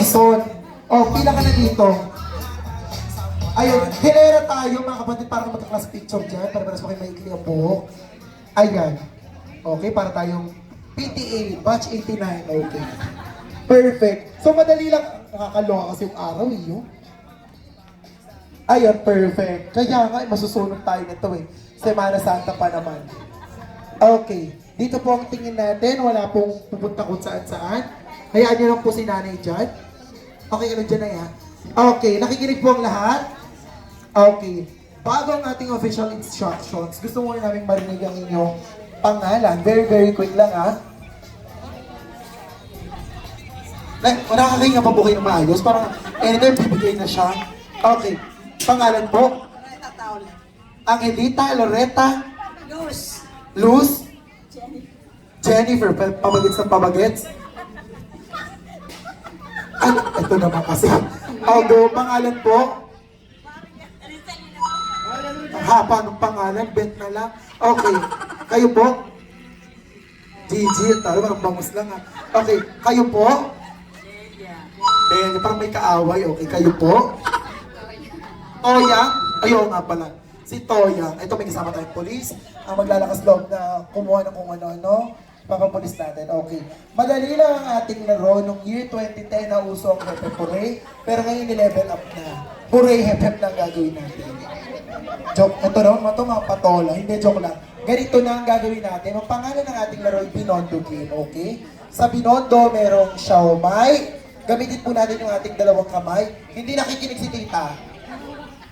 Tyson. Oh, pila ka na dito. Ayun, hilera tayo mga kapatid para magka-class picture dyan. Para mas makimaikli ang buhok. Ayan. Okay, para tayong PTA, batch 89. Okay. Perfect. So madali lang, nakakaloka kasi yung araw eh. Ayun, perfect. Kaya nga, masusunod tayo nito eh. Semana Santa pa naman. Okay. Dito po ang tingin natin. Wala pong pupunta kung saan-saan. Hayaan nyo lang po si nanay dyan. Okay, ano dyan na yan? Okay, nakikinig po ang lahat? Okay. Bago ang ating official instructions, gusto muna namin marinig ang inyong pangalan. Very, very quick lang ha. Nakakahinga pa po kayo ng maayos. Parang anytime bibigay na siya. Okay. Pangalan po? Loretta Taula. Angelita, Loretta, Luz. Luz, Jennifer. Jennifer, pabagets ng pabagets. Ano? Ito naman kasi. Although, pangalan po? Hapa ng pangalan, bet na lang. Okay. Kayo po? Gigi, talo, parang bangus lang ha. Okay. Kayo po? Benya, parang may kaaway. Okay, kayo po? Toyang? Ayaw nga pala. Si Toyang. Ito may kasama tayong polis. Ang maglalakas loob na kumuha ng kung ano-ano. Papapolis natin. Okay. Madali lang ang ating laro. Noong year 2010 na uso ang Hepe Pure. Pero ngayon ni-level up na. Pure Hepe lang gagawin natin. Joke. Ito naman ito mga patola. Hindi, joke lang. Ganito na ang gagawin natin. Ang pangalan ng ating laro ay Binondo Game. Okay? Sa Binondo, merong siomai. Gamitin po natin yung ating dalawang kamay. Hindi nakikinig si tita.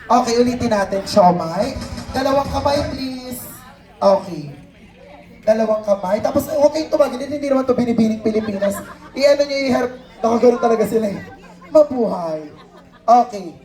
Okay, ulitin natin. Siomai. Dalawang kamay, please. Okay. Dalawang kamay. Tapos, huwag kayong tumagilid. Hindi naman ito binibining Pilipinas. I-ano nyo i-herb. Nakagano talaga sila eh. Mabuhay. Okay.